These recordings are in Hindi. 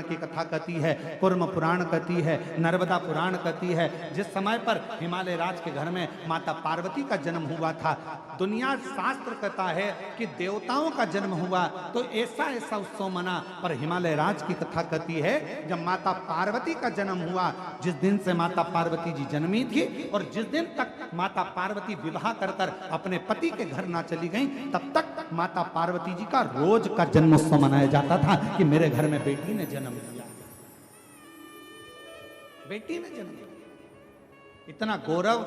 की कथा कहती है, कुर्म पुराण कहती है, नर्मदा पुराण कहती है। जिस समय पर हिमालय राज के घर में माता पार्वती का जन्म हुआ था, दुनिया शास्त्र कहता है कि देवताओं का जन्म हुआ तो ऐसा ऐसा उत्सव मना, पर हिमालय राज की कथा कहती है जब माता पार्वती का जन्म हुआ, जिस दिन से माता पार्वती जी जन्मी थी और जिस दिन तक माता पार्वती विवाह कर कर अपने पति के घर ना चली गई, तब तक माता पार्वती जी का रोज का जन्मोत्सव मनाया जाता था कि मेरे घर में बेटी ने जन्म लिया, बेटी ने जन्म लिया। इतना गौरव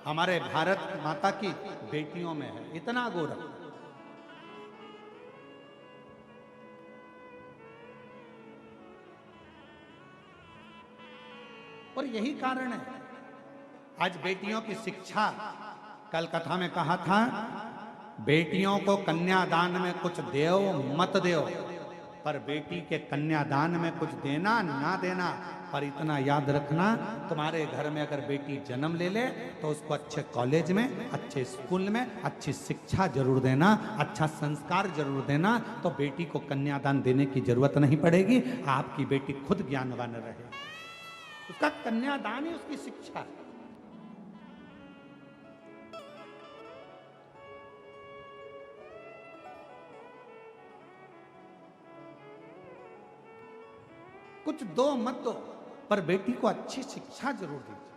हमारे भारत माता की बेटियों में है, इतना गौरव। और यही कारण है आज बेटियों की शिक्षा, कल कथा में कहा था बेटियों को कन्यादान में कुछ देओ मत देओ, पर बेटी के कन्यादान में कुछ देना ना देना, पर इतना याद रखना तुम्हारे घर में अगर बेटी जन्म ले ले तो उसको अच्छे कॉलेज में, अच्छे स्कूल में अच्छी शिक्षा जरूर देना, अच्छा संस्कार जरूर देना, तो बेटी को कन्यादान देने की जरूरत नहीं पड़ेगी। आपकी बेटी खुद ज्ञानवान रहे, उसका कन्यादान ही उसकी शिक्षा है। कुछ दो मत दो, पर बेटी को अच्छी शिक्षा जरूर दीजिए।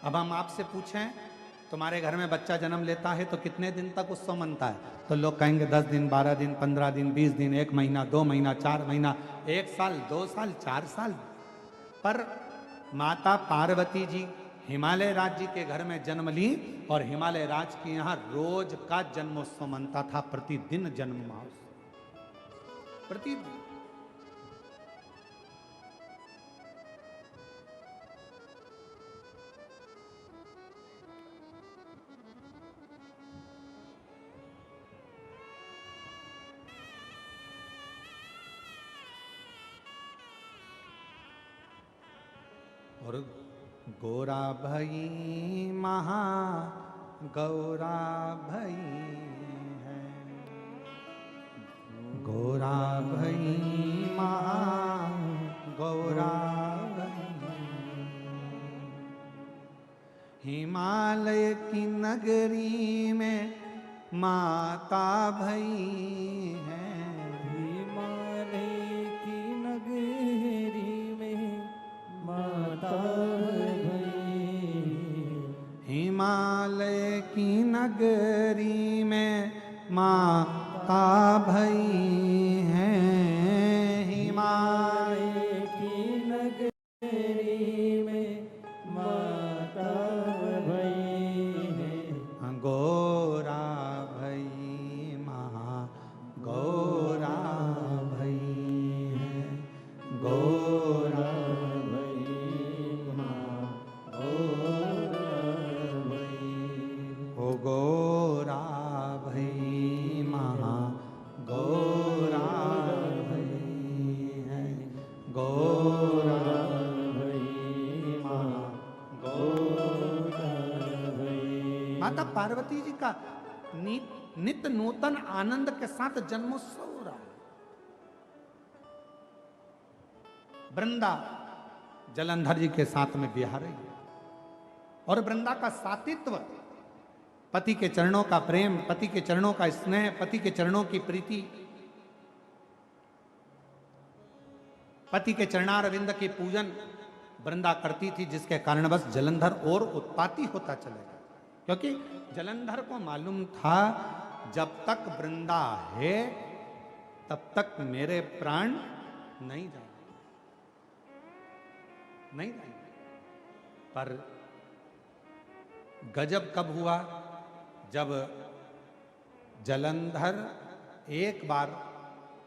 अब हम आपसे पूछें तुम्हारे घर में बच्चा जन्म लेता है तो कितने दिन तक उत्सव मनता है, तो लोग कहेंगे 10 दिन, 12 दिन, 15 दिन, 20 दिन, 1 महीना, 2 महीना, 4 महीना, 1 साल, 2 साल, 4 साल। पर माता पार्वती जी हिमालय राज्य के घर में जन्म ली और हिमालय राज के यहाँ रोज का जन्मोत्सव मनता था, प्रतिदिन जन्म महोत्सव, प्रतिदिन। और गोरा भई महा गौरा भई है, गोरा भई महा गौरा भई, हिमालय की नगरी में माता भई है, हिमालय की नगरी में माता भई, हिमालय की नगरी में माता भई है, हिमालय की नगरी में माता भई है, गोरा भई महा गौरा भई है, गोरा गोरा भई महा गौरा भई है, गोरा भई महा गौरा भई। माता पार्वती जी का नित्य नूतन आनंद के साथ जन्मोत्सव हो रहा है। वृंदा जलंधर जी के साथ में बिहार है और वृंदा का सातित्व, पति के चरणों का प्रेम, पति के चरणों का स्नेह, पति के चरणों की प्रीति, पति के चरणारविंद की पूजन वृंदा करती थी, जिसके कारणवश जलंधर और उत्पाती होता चलेगा। क्योंकि जलंधर को मालूम था जब तक वृंदा है तब तक मेरे प्राण नहीं जाएंगे, नहीं जाएंगे। पर गजब कब हुआ, जब जलंधर एक बार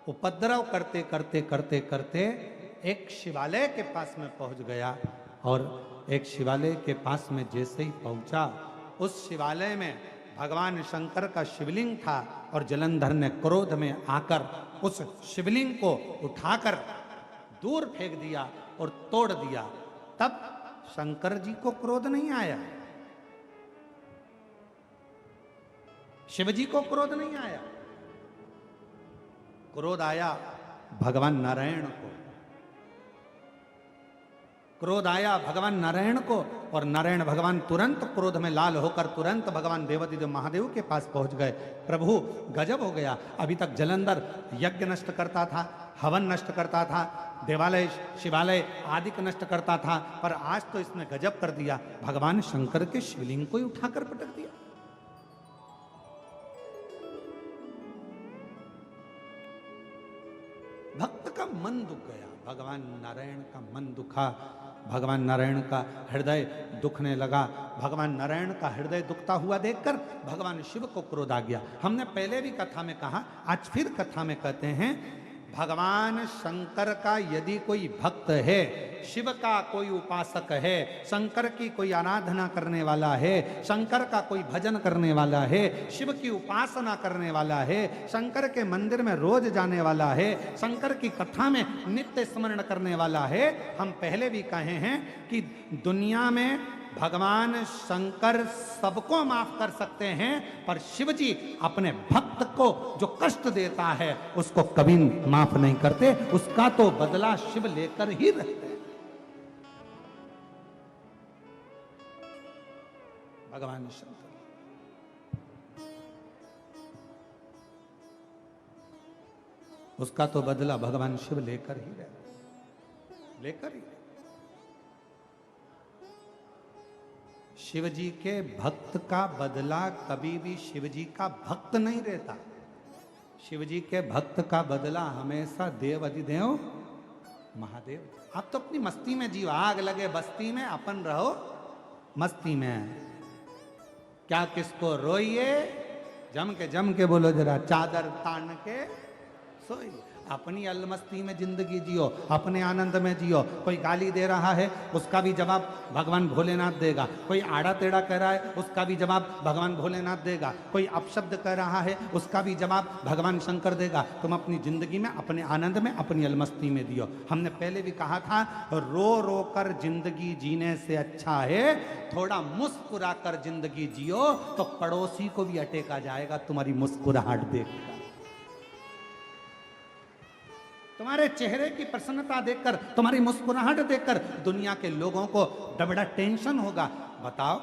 उपद्रव करते करते करते करते एक शिवालय के पास में पहुंच गया, और एक शिवालय के पास में जैसे ही पहुंचा, उस शिवालय में भगवान शंकर का शिवलिंग था, और जलंधर ने क्रोध में आकर उस शिवलिंग को उठाकर दूर फेंक दिया और तोड़ दिया। तब शंकर जी को क्रोध नहीं आया, शिवजी को क्रोध नहीं आया, क्रोध आया भगवान नारायण को। क्रोध आया भगवान नारायण को, और नारायण भगवान तुरंत क्रोध में लाल होकर तुरंत भगवान देवादिदेव महादेव के पास पहुंच गए। प्रभु गजब हो गया, अभी तक जलंधर यज्ञ नष्ट करता था, हवन नष्ट करता था, देवालय शिवालय आदि को नष्ट करता था, पर आज तो इसने गजब कर दिया, भगवान शंकर के शिवलिंग को ही उठाकर पटक दिया। भक्त का मन दुख गया, भगवान नारायण का मन दुखा, भगवान नारायण का हृदय दुखने लगा। भगवान नारायण का हृदय दुखता हुआ देखकर भगवान शिव को क्रोध आ गया। हमने पहले भी कथा में कहा, आज फिर कथा में कहते हैं, भगवान शंकर का यदि कोई भक्त है, शिव का कोई उपासक है, शंकर की कोई आराधना करने वाला है, शंकर का कोई भजन करने वाला है, शिव की उपासना करने वाला है, शंकर के मंदिर में रोज जाने वाला है, शंकर की कथा में नित्य स्मरण करने वाला है। हम पहले भी कहे हैं कि दुनिया में भगवान शंकर सबको माफ कर सकते हैं, पर शिव जी अपने भक्त को जो कष्ट देता है उसको कभी माफ नहीं करते, उसका तो बदला शिव लेकर ही रहते हैं। भगवान शंकर उसका तो बदला भगवान शिव लेकर ही रहते, लेकर ही। शिव जी के भक्त का बदला कभी भी शिव जी का भक्त नहीं रहता। शिव जी के भक्त का बदला हमेशा देव अधिदेव महादेव। आप तो अपनी मस्ती में जीव, आग लगे बस्ती में, अपन रहो मस्ती में। क्या किसको रोइए, जम के बोलो जरा, चादर तान के सोइए। अपनी अलमस्ती में जिंदगी जियो, अपने आनंद में जियो। कोई गाली दे रहा है उसका भी जवाब भगवान भोलेनाथ देगा, कोई आड़ा टेढ़ा कह रहा है उसका भी जवाब भगवान भोलेनाथ देगा, कोई अपशब्द कह रहा है उसका भी जवाब भगवान शंकर देगा। तुम अपनी जिंदगी में अपने आनंद में अपनी अलमस्ती में दियो। हमने पहले भी कहा था, रो रो कर जिंदगी जीने से अच्छा है थोड़ा मुस्कुरा कर जिंदगी जियो, तो पड़ोसी को भी अटेका जाएगा तुम्हारी मुस्कुराहट देखकर। तुम्हारे चेहरे की प्रसन्नता देखकर, तुम्हारी मुस्कुराहट देखकर दुनिया के लोगों को बड़ा टेंशन होगा। बताओ,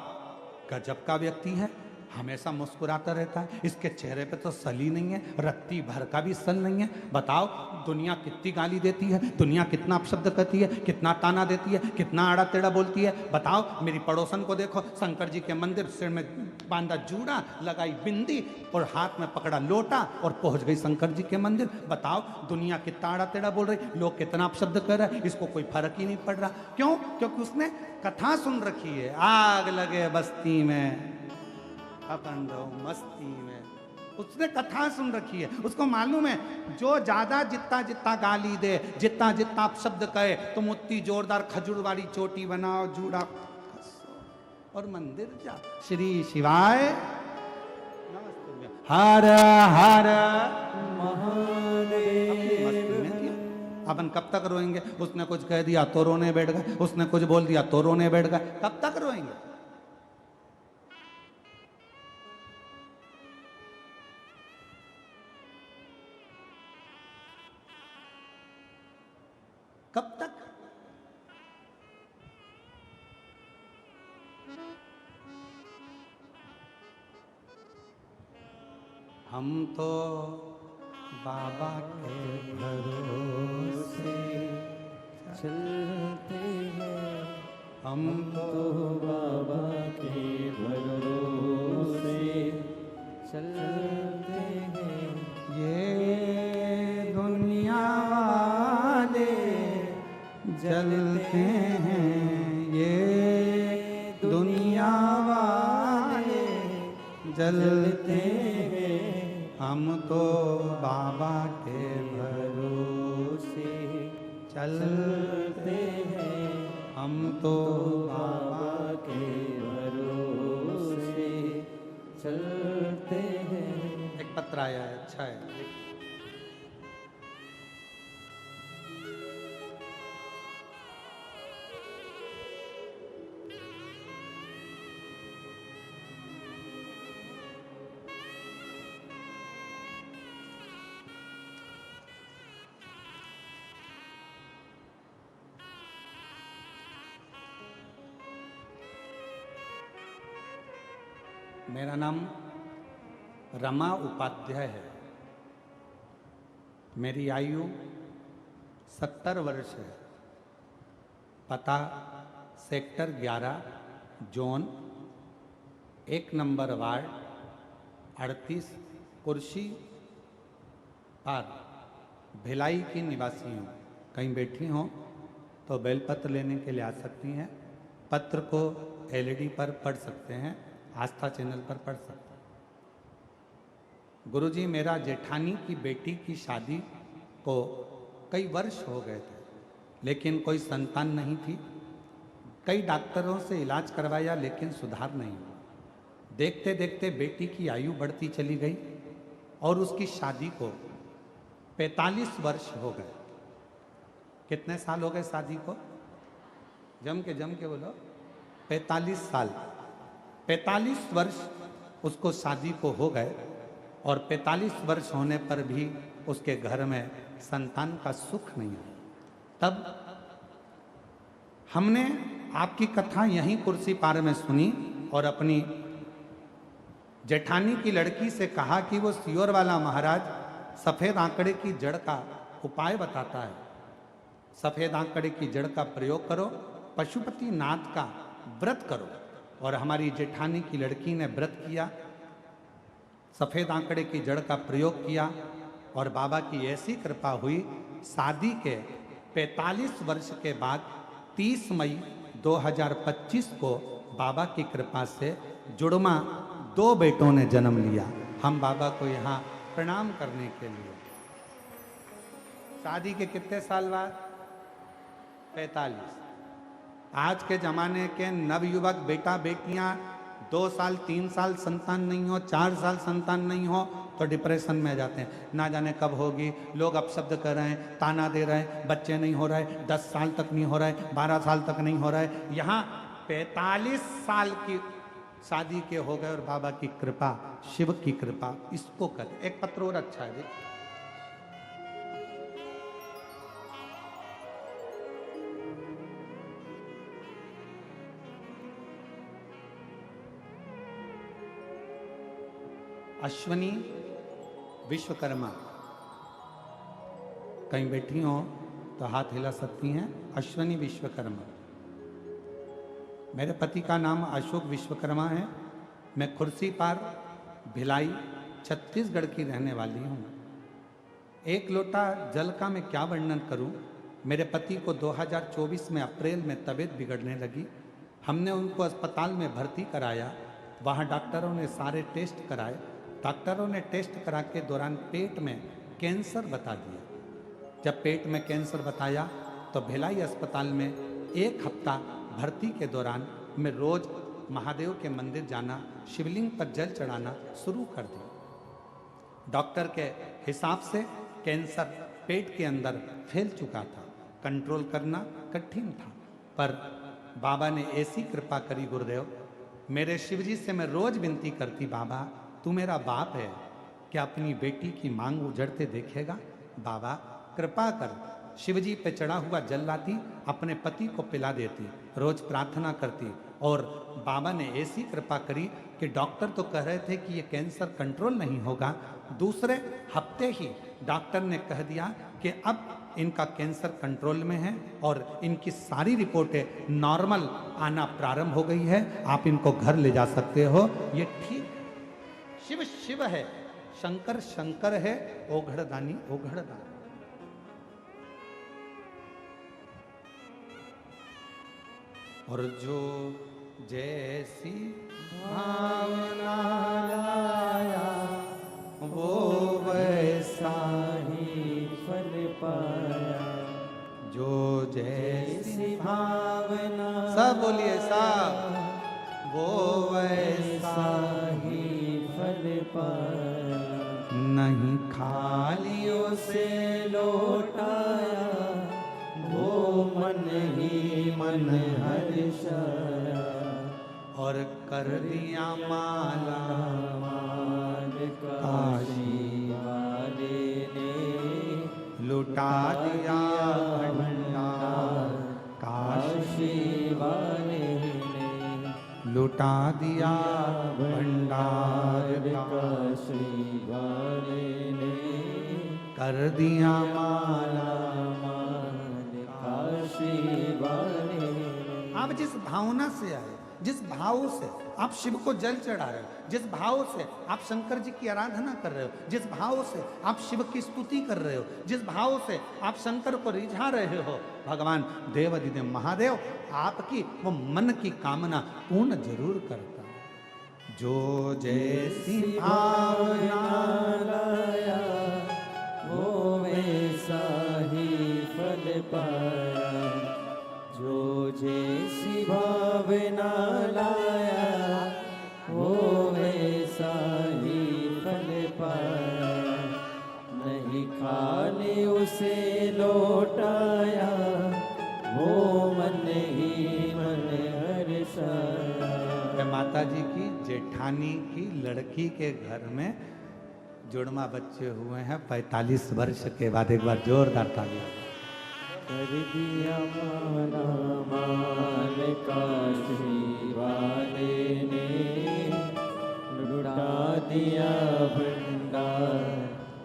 गजब का व्यक्ति है, हमेशा मुस्कुराता रहता है, इसके चेहरे पे तो सल ही नहीं है, रत्ती भर का भी सल नहीं है। बताओ, दुनिया कितनी गाली देती है, दुनिया कितना अपशब्द कहती है, कितना ताना देती है, कितना आड़ा टेढ़ा बोलती है। बताओ, मेरी पड़ोसन को देखो, शंकर जी के मंदिर, सिर में बांधा जूड़ा, लगाई बिंदी और हाथ में पकड़ा लोटा और पहुंच गई शंकर जी के मंदिर। बताओ, दुनिया कितना आड़ा टेढ़ा बोल रही, लोग कितना अपशब्द कर रहे हैं, इसको कोई फर्क ही नहीं पड़ रहा। क्यों? क्योंकि उसने कथा सुन रखी है, आग लगे बस्ती में अपन रहो मस्ती में। उसने कथा सुन रखी है, उसको मालूम है जो ज्यादा जितना जितना गाली दे, जितना जितना शब्द कहे, तुम उतनी जोरदार खजूर वाली चोटी बनाओ, जूड़ा और मंदिर जा। श्री शिवाय नमस्ते। हर हर महादेव। अपन कब तक रोएंगे? उसने कुछ कह दिया तो रोने बैठ गए, उसने कुछ बोल दिया तो रोने बैठ गए, कब तक रोएंगे? कब तक? हम तो बाबा के भरोसे चलते हैं, हम तो बाबा के भरोसे चलते हैं। ये दुनिया वाले जलते हैं, ये दुनिया वाले जलते हैं, हम तो बाबा के भरोसे चलते हैं, हम तो बाबा के भरोसे चलते हैं। एक पत्र आया है, अच्छा है। मेरा नाम रमा उपाध्याय है। मेरी आयु 70 वर्ष है। पता सेक्टर 11 जोन 1 नंबर वार्ड 38 कुर्सी पार भिलाई की निवासी हूँ। कहीं बैठी हों तो बेलपत्र लेने के लिए आ सकती हैं। पत्र को एलईडी पर पढ़ सकते हैं, आस्था चैनल पर पढ़ सकते हैं। गुरुजी, मेरा जेठानी की बेटी की शादी को कई वर्ष हो गए थे, लेकिन कोई संतान नहीं थी। कई डॉक्टरों से इलाज करवाया लेकिन सुधार नहीं हुआ। देखते देखते बेटी की आयु बढ़ती चली गई और उसकी शादी को 45 वर्ष हो गए। कितने साल हो गए शादी को? जम के बोलो। 45 साल। 45 वर्ष उसको शादी को हो गए और 45 वर्ष होने पर भी उसके घर में संतान का सुख नहीं है। तब हमने आपकी कथा यहीं कुर्सी पार में सुनी और अपनी जेठानी की लड़की से कहा कि वो सियोर वाला महाराज सफेद आंकड़े की जड़ का उपाय बताता है। सफेद आंकड़े की जड़ का प्रयोग करो, पशुपति नाथ का व्रत करो। और हमारी जेठानी की लड़की ने व्रत किया, सफेद आंकड़े की जड़ का प्रयोग किया और बाबा की ऐसी कृपा हुई। शादी के 45 वर्ष के बाद 30 मई 2025 को बाबा की कृपा से जुड़वा 2 बेटों ने जन्म लिया। हम बाबा को यहाँ प्रणाम करने के लिए। शादी के कितने साल बाद? 45। आज के जमाने के नवयुवक बेटा बेटियां 2 साल 3 साल संतान नहीं हो, 4 साल संतान नहीं हो तो डिप्रेशन में जाते हैं। ना जाने कब होगी, लोग अपशब्द कर रहे हैं, ताना दे रहे हैं, बच्चे नहीं हो रहे, 10 साल तक नहीं हो रहे, 12 साल तक नहीं हो रहे। यहाँ 45 साल की शादी के हो गए और बाबा की कृपा, शिव की कृपा, इसको कर। एक पत्र और अच्छा है जी। अश्वनी विश्वकर्मा, कहीं बैठी हो तो हाथ हिला सकती हैं। अश्वनी विश्वकर्मा। मेरे पति का नाम अशोक विश्वकर्मा है। मैं खुर्सी पार भिलाई छत्तीसगढ़ की रहने वाली हूँ। एक लोटा जल का मैं क्या वर्णन करूँ। मेरे पति को 2024 में अप्रैल में तबीयत बिगड़ने लगी। हमने उनको अस्पताल में भर्ती कराया। वहाँ डॉक्टरों ने सारे टेस्ट कराए। डॉक्टरों ने टेस्ट करा के दौरान पेट में कैंसर बता दिया। जब पेट में कैंसर बताया तो भिलाई अस्पताल में 1 हफ्ता भर्ती के दौरान मैं रोज महादेव के मंदिर जाना, शिवलिंग पर जल चढ़ाना शुरू कर दिया। डॉक्टर के हिसाब से कैंसर पेट के अंदर फैल चुका था। कंट्रोल करना कठिन था, पर बाबा ने ऐसी कृपा करी गुरुदेव। मेरे शिवजी से मैं रोज विनती करती, बाबा तू मेरा बाप है, क्या अपनी बेटी की मांग उजड़ते देखेगा? बाबा कृपा कर। शिवजी पे चढ़ा हुआ जल लाती, अपने पति को पिला देती, रोज प्रार्थना करती। और बाबा ने ऐसी कृपा करी कि डॉक्टर तो कह रहे थे कि ये कैंसर कंट्रोल नहीं होगा। दूसरे हफ्ते ही डॉक्टर ने कह दिया कि अब इनका कैंसर कंट्रोल में है और इनकी सारी रिपोर्टें नॉर्मल आना प्रारंभ हो गई है। आप इनको घर ले जा सकते हो। ये ठीक है। शिव शिव है, शंकर शंकर है, ओघड़दानी ओघड़दानी। और जो जैसी भावना लाया वो वैसा ही फल पाया। जो जैसी भावना सब बोलिए सब, वो वैसा ही फल पाया। नहीं खालियों से लौटाया वो मन ही मन हर्षाया। और कर दिया माला माल काशी वाले ने लुटा दिया भंडार काशी काशी वाले ने लुटा दिया भंडार का, काशी वाले ने कर दिया माला माल काशी वाले ने। आप जिस भावना से आए, जिस भाव से आप शिव को जल चढ़ा रहे हो, जिस भाव से आप शंकर जी की आराधना कर रहे हो, जिस भाव से आप शिव की स्तुति कर रहे हो, जिस भाव से आप शंकर को रिझा रहे हो, भगवान देवाधिदेव महादेव आपकी वो मन की कामना पूर्ण जरूर करता है। जो जैसी भावना लाया वो वैसा ही फल पाया, जो जैसी भावना लाया वो वैसा ही फल पाया, नहीं खाली उसे लौटाया वो मन ही मन हर्षाया। माता जी की जेठानी की लड़की के घर में जुड़वा बच्चे हुए हैं 45 वर्ष के बाद। एक बार जोरदार तालियां। कर दिया माला माल काशी वाले ने, लुटा दिया भंडार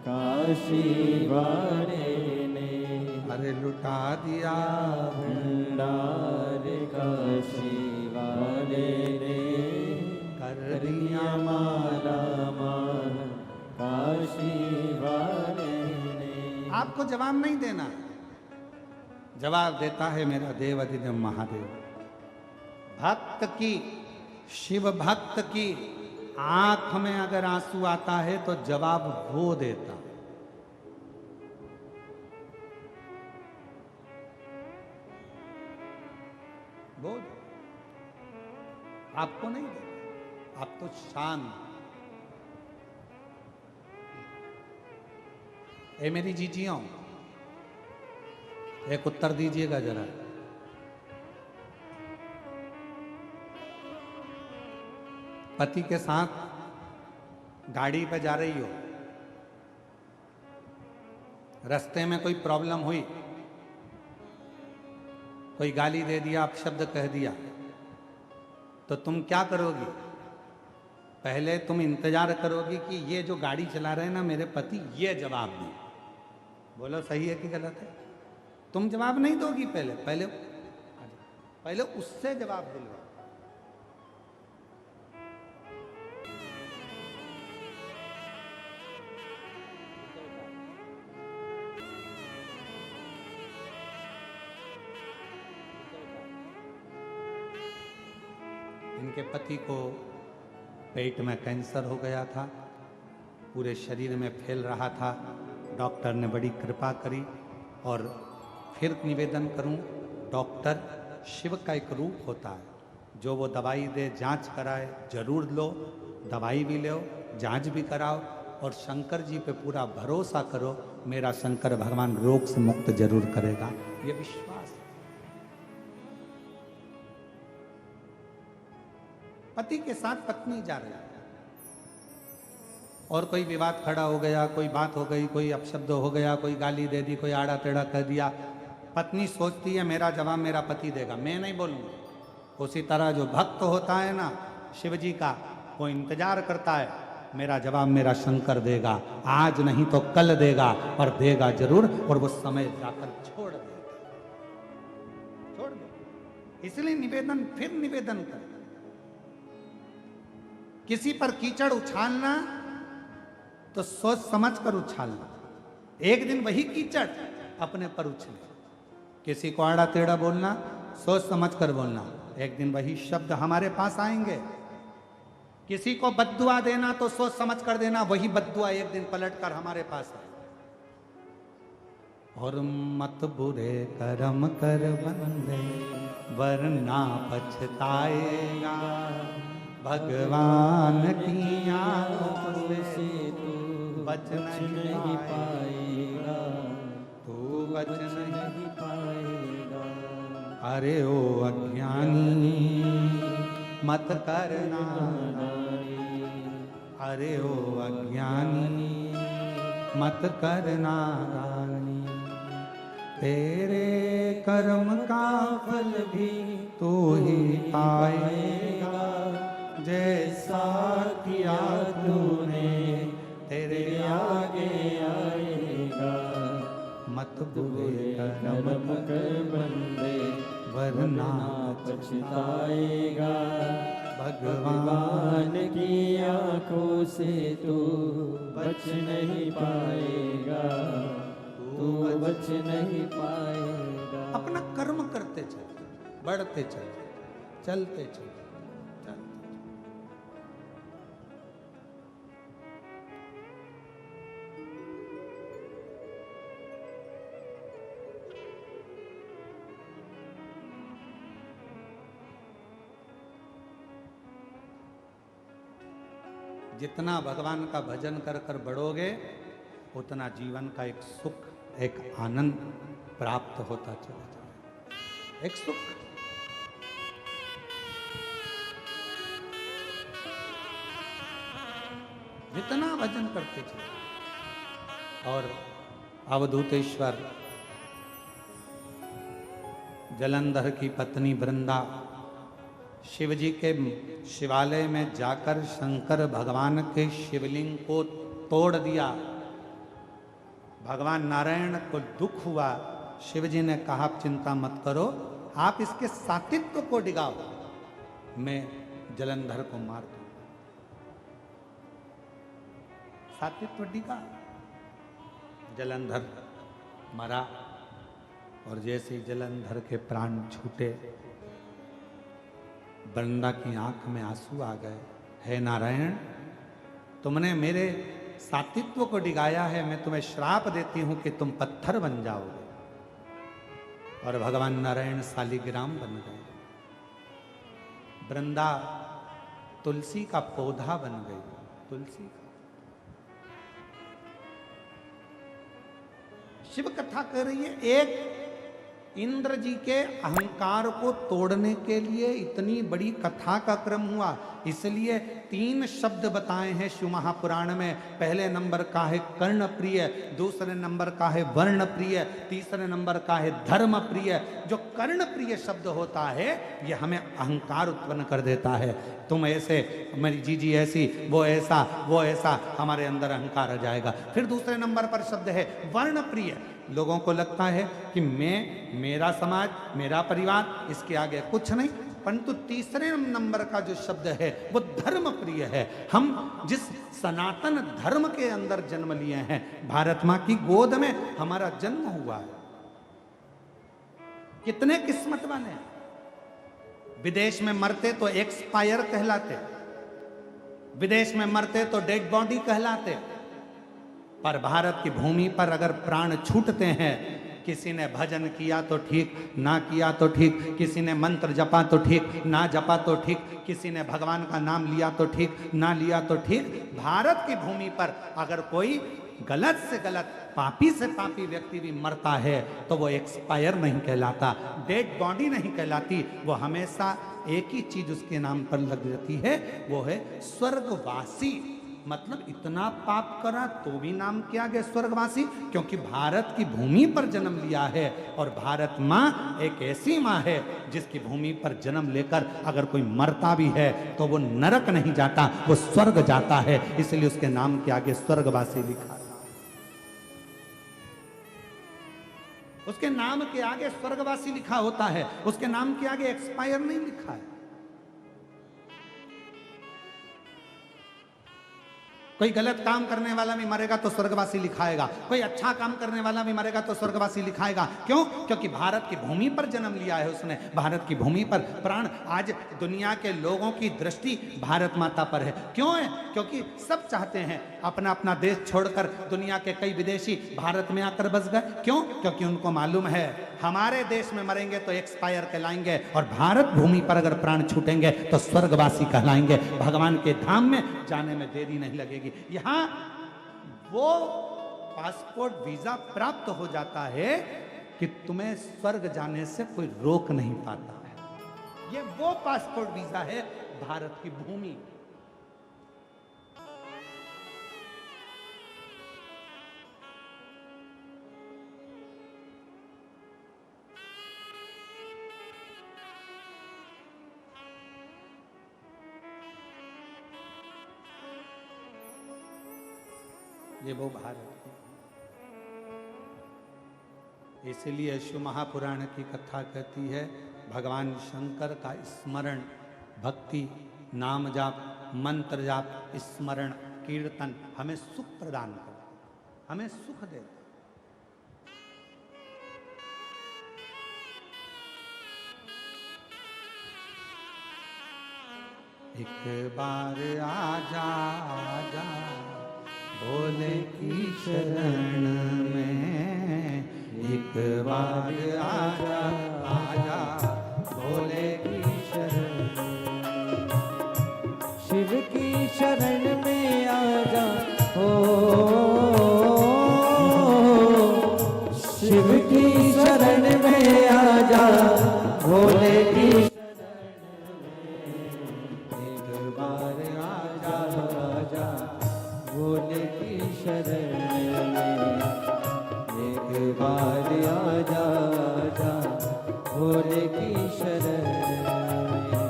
काशी वाले ने। अरे लुटा दिया भंडार काशी वाले ने, कर दिया माला माल काशी वाले ने। आपको जवाब नहीं देना, जवाब देता है मेरा देवाधिदेव महादेव। भक्त की, शिव भक्त की आंख में अगर आंसू आता है तो जवाब वो देता। वो आपको नहीं देता, आप तो शांत। ए मेरी जीजियों, एक उत्तर दीजिएगा जरा। पति के साथ गाड़ी पे जा रही हो, रास्ते में कोई प्रॉब्लम हुई, कोई गाली दे दिया, अपशब्द कह दिया, तो तुम क्या करोगी? पहले तुम इंतजार करोगी कि ये जो गाड़ी चला रहे हैं ना मेरे पति, ये जवाब दें। बोलो सही है कि गलत है? तुम जवाब नहीं दोगी, पहले उससे जवाब दिलवा। इनके पति को पेट में कैंसर हो गया था, पूरे शरीर में फैल रहा था। डॉक्टर ने बड़ी कृपा करी। और फिर निवेदन करूं, डॉक्टर शिव का एक रूप होता है, जो वो दवाई दे, जांच कराए, जरूर लो, दवाई भी लो, जांच भी कराओ, और शंकर जी पे पूरा भरोसा करो, मेरा शंकर भगवान रोग से मुक्त जरूर करेगा, ये विश्वास है। पति के साथ पत्नी जा रही है और कोई विवाद खड़ा हो गया, कोई बात हो गई, कोई अपशब्द हो गया, कोई गाली दे दी, कोई आड़ा टेढ़ा कह दिया। पत्नी सोचती है मेरा जवाब मेरा पति देगा, मैं नहीं बोलूँगा। उसी तरह जो भक्त होता है ना शिव जी का, वो इंतजार करता है मेरा जवाब मेरा शंकर देगा, आज नहीं तो कल देगा, और देगा जरूर, और वो समय जाकर छोड़ देगा, छोड़ दे। इसलिए निवेदन, फिर निवेदन कर, किसी पर कीचड़ उछालना तो सोच समझ कर उछालना। एक दिन वही कीचड़ अपने पर उछले। किसी को आड़ा टेढ़ा बोलना, सोच समझ कर बोलना, एक दिन वही शब्द हमारे पास आएंगे। किसी को बद्दुआ देना तो सोच समझ कर देना, वही बद्दुआ एक दिन पलट कर हमारे पास आए। और मत बुरे कर्म कर बंदे, वरना पछताएगा, भगवान की आंखों से तू बच नहीं पाएगा, तू बच नहीं पाएगा। अरे ओ अज्ञानी मत करना, अरे ओ अज्ञानी मत करना, तेरे कर्म का फल भी तू ही पाए, पाएगा। जैसा किया तूने तेरे तेरे आगे आएगा। मत बुरे बुरे कर्म कर्म कर बंदे वरना पछताएगा। भगवान भगवान की आंखों से तू बच नहीं पाएगा। तू बच नहीं पाएगा। अपना कर्म करते चल, बढ़ते चल, चलते चल, चलते। जितना भगवान का भजन कर कर बढ़ोगे उतना जीवन का एक सुख, एक आनंद प्राप्त होता चला जाए, एक सुख। जितना भजन करते चले। और अवधूतेश्वर जलंधर की पत्नी वृंदा शिव जी के शिवालय में जाकर शंकर भगवान के शिवलिंग को तोड़ दिया। भगवान नारायण को दुख हुआ। शिव जी ने कहा चिंता मत करो, आप इसके सातित्व को डिगाओ, मैं जलंधर को मार दूं। सातित्व डिगा, जलंधर मरा। और जैसे ही जलंधर के प्राण छूटे, वृंदा की आंख में आंसू आ गए। हे नारायण, तुमने मेरे सातित्व को डिगाया है, मैं तुम्हें श्राप देती हूं कि तुम पत्थर बन जाओगे। और भगवान नारायण शालिग्राम बन गए। वृंदा तुलसी का पौधा बन गई। तुलसी का शिव कथा कर रही है। एक इंद्र जी के अहंकार को तोड़ने के लिए इतनी बड़ी कथा का क्रम हुआ। इसलिए 3 शब्द बताए हैं शिव महापुराण में। पहले नंबर का है कर्ण प्रिय, दूसरे नंबर का है वर्ण प्रिय, तीसरे नंबर का है धर्म प्रिय। जो कर्ण प्रिय शब्द होता है यह हमें अहंकार उत्पन्न कर देता है। तुम ऐसे, मेरी जीजी ऐसी, वो ऐसा, वो ऐसा, हमारे अंदर अहंकार आ जाएगा। फिर दूसरे नंबर पर शब्द है वर्ण प्रिय। लोगों को लगता है कि मैं, मेरा समाज, मेरा परिवार, इसके आगे कुछ नहीं। परंतु तीसरे नंबर का जो शब्द है वो धर्म प्रिय है। हम जिस सनातन धर्म के अंदर जन्म लिए हैं, भारत मां की गोद में हमारा जन्म हुआ है, कितने किस्मत वाले हैं। विदेश में मरते तो एक्सपायर कहलाते, विदेश में मरते तो डेड बॉडी कहलाते। पर भारत की भूमि पर अगर प्राण छूटते हैं, किसी ने भजन किया तो ठीक, ना किया तो ठीक, किसी ने मंत्र जपा तो ठीक, ना जपा तो ठीक, किसी ने भगवान का नाम लिया तो ठीक, ना लिया तो ठीक, भारत की भूमि पर अगर कोई गलत से गलत, पापी से पापी व्यक्ति भी मरता है तो वो एक्सपायर नहीं कहलाता, डेड बॉडी नहीं कहलाती। वो हमेशा एक ही चीज उसके नाम पर लग जाती है, वो है स्वर्गवासी। मतलब इतना पाप करा तो भी नाम किया गया स्वर्गवासी, क्योंकि भारत की भूमि पर जन्म लिया है। और भारत माँ एक ऐसी माँ है जिसकी भूमि पर जन्म लेकर अगर कोई मरता भी है तो वो नरक नहीं जाता, वो स्वर्ग जाता है। इसलिए उसके नाम के आगे स्वर्गवासी लिखा है। उसके नाम के आगे स्वर्गवासी लिखा होता है, उसके नाम के आगे एक्सपायर नहीं लिखा है। कोई गलत काम करने वाला भी मरेगा तो स्वर्गवासी लिखाएगा, कोई अच्छा काम करने वाला भी मरेगा तो स्वर्गवासी लिखाएगा। क्यों? क्योंकि भारत की भूमि पर जन्म लिया है उसने, भारत की भूमि पर प्राण। आज दुनिया के लोगों की दृष्टि भारत माता पर है। क्यों है? क्योंकि सब चाहते हैं अपना अपना देश छोड़कर, दुनिया के कई विदेशी भारत में आकर बस गए। क्यों? क्योंकि उनको मालूम है हमारे देश में मरेंगे तो एक्सपायर कहलाएंगे, और भारत भूमि पर अगर प्राण छूटेंगे तो स्वर्गवासी कहलाएंगे। भगवान के धाम में जाने में देरी नहीं लगेगी। यहां वो पासपोर्ट वीजा प्राप्त हो जाता है कि तुम्हें स्वर्ग जाने से कोई रोक नहीं पाता है। ये वो पासपोर्ट वीजा है भारत की भूमि। ये वो भारत की। इसलिए शिव महापुराण की कथा कहती है भगवान शंकर का स्मरण, भक्ति, नाम जाप, मंत्र जाप, स्मरण, कीर्तन हमें सुख प्रदान करता, हमें सुख देता। एक बार आजा आजा भोले की शरण में, एक बार आजा आजा भोले की शरण में, शिव की शरण में आजा हो, शिव की शरण में आजा भोले की भोले की शरण में, एक बार आजा आजा भोले की शरण में,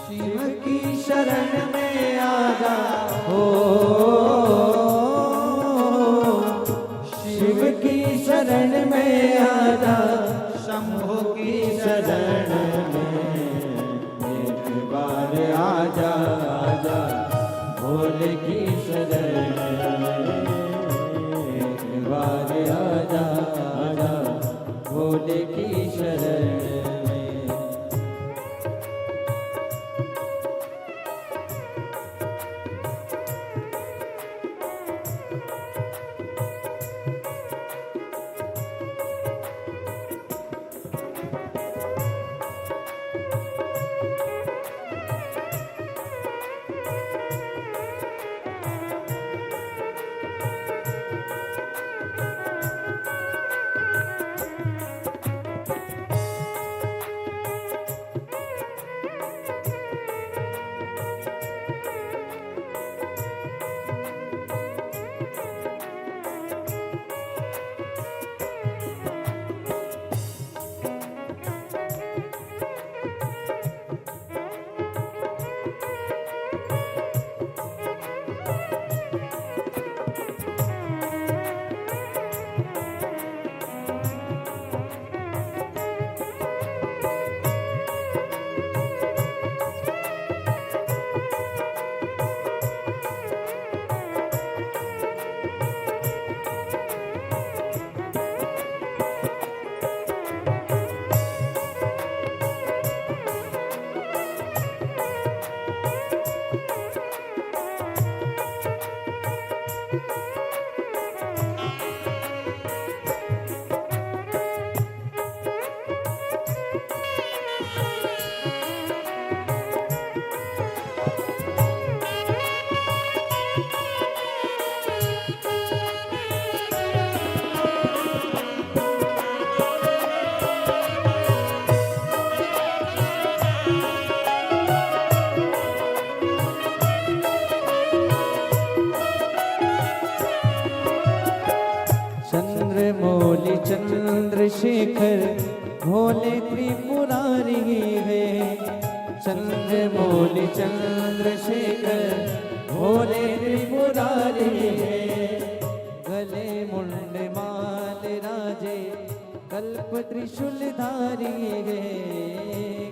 शिव की शरण में आजा हो, शिव की शरण में आजा शंभु की शरण में, एक बार आजा आजा भोले की शरण में, एक बार आजा आजा भोले की शरण में। चंद्रमौली चंद्रशेखर भोले त्रिपुरारी है, चंद्रमौली चंद्रशेखर भोले त्रिपुरारी है, गले मुंड माल राजे कल्प त्रिशूलधारी है,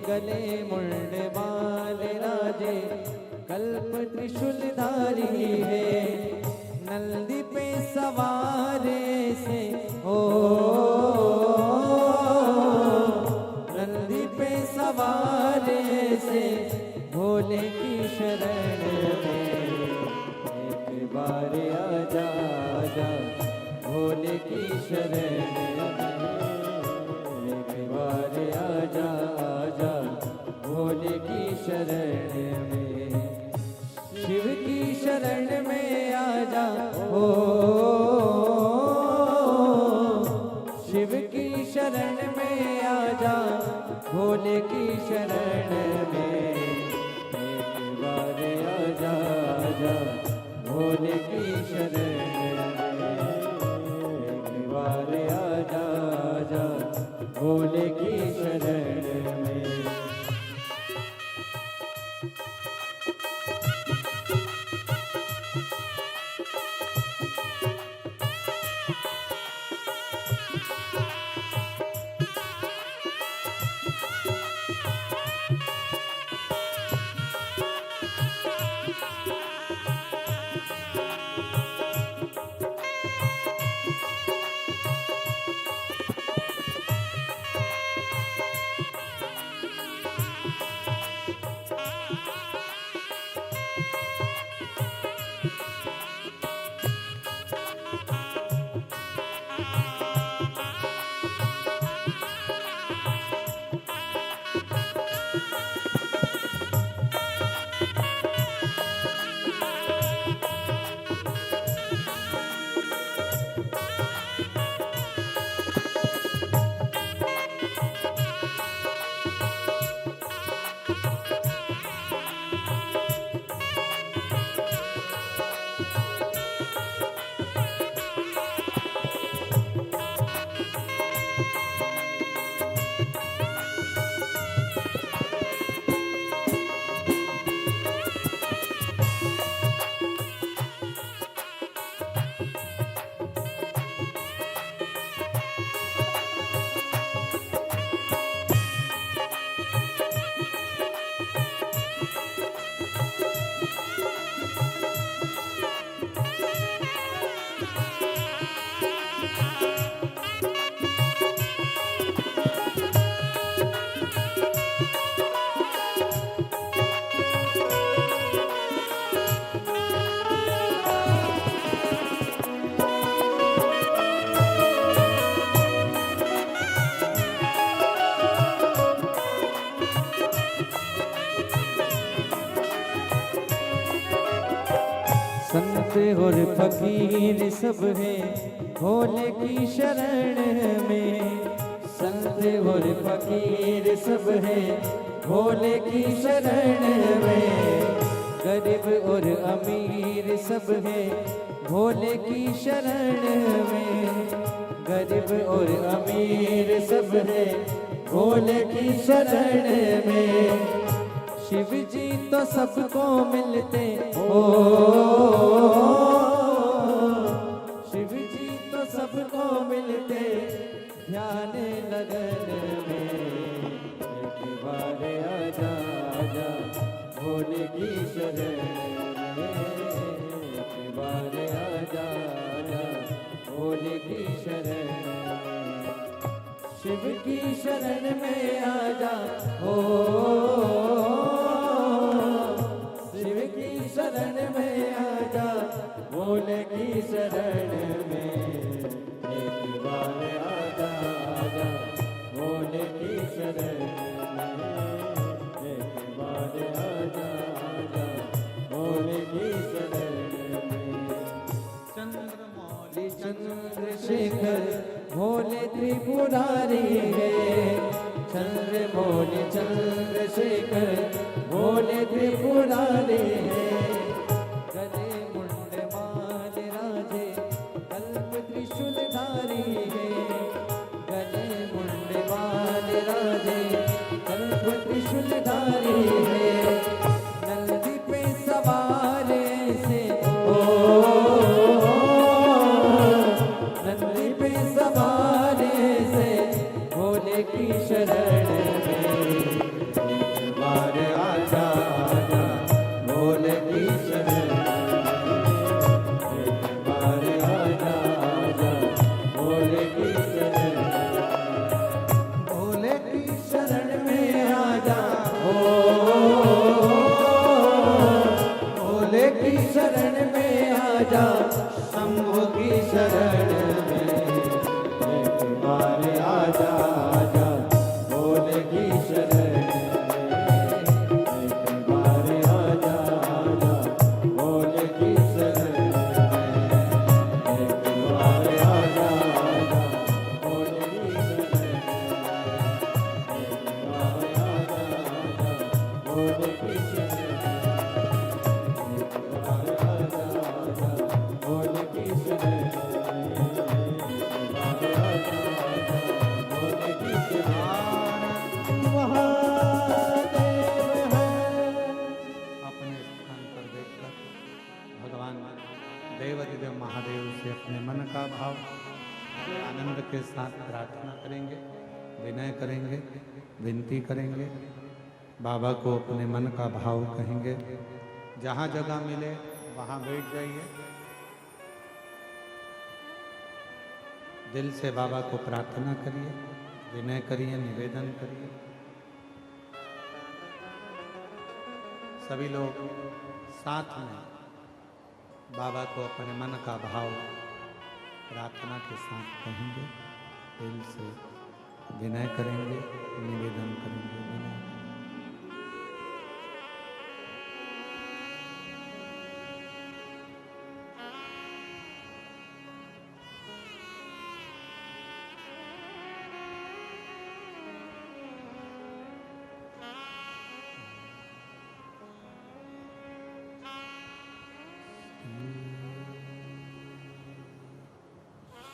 गले मुंड माल राजे कल्प त्रिशूलधारी है, नंदी पे सवारे से ओ, नंदी पे सवारे से भोले की शरण में, एक बार आजा आजा भोले की शरण में, एक बार आजा आजा भोले की शरण में, शिव की शरण में आजा हो, शिव की शरण में आजा भोले की शरण में, एक बार आजा आजा भोले की शरण में, एक बार आजा आजा भोले की शरण में। संत और फकीर सब है भोले की शरण में। संत और फकीर सब है भोले की शरण में। गरीब और अमीर सब है भोले की शरण में। गरीब और अमीर सब है भोले की शरण में। शिव जी तो सबको मिलते हो, शिव जी तो सबको मिलते ध्यान लगन में। एक बार आजा आजा भोले की शरण में। एक बार आजा आजा भोले की शरण में। शिव की शरण में आजा हो, शिव की शरण में आजा भोले की शरण में। एक बार आजा आजा भोले की शरण में। एक बार आजा आजा भोले की शरण में। चंद्रमौली चंद्रशेखर भोले त्रिपुरारी है। चंद्रमौली चंद्रशेखर भोले त्रिपुरारी है। गले मुंड माल राजे कल्प त्रिशूलधारी है। गले मुंड माल राजे कल्प त्रिशूलधारी है। नंदी पे सवार ऐसे ओ, नंदी पे सवार ऐसे भोले की शरण में। एक बार आजा आजा भोले की शरण में। एक बार आजा आजा भोले की शरण में। भोले की शरण में आजा हो, भोले की शरण में आजा शंभु की शरण में। एक बार आजा आजा भोले की शरण में। एक बार आजा आजा भोले की शरण में। एक बार आजा आजा भोले की शरण में। एक बार आजा आजा भोले की शरण में। एक बार आजा आजा भोले की शरण अपने स्थान पर देखकर भगवान देवाधिदेव महादेव से अपने मन का भाव आनंद के साथ प्रार्थना करेंगे, विनय करेंगे, विनती करेंगे, बाबा को अपने मन का भाव कहेंगे। जहाँ जगह मिले वहाँ बैठ जाइए, दिल से बाबा को प्रार्थना करिए, विनय करिए, निवेदन करिए। सभी लोग साथ में बाबा को अपने मन का भाव प्रार्थना के साथ कहेंगे, दिल से विनय करेंगे, निवेदन करेंगे, विनय करेंगे।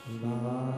शिवाय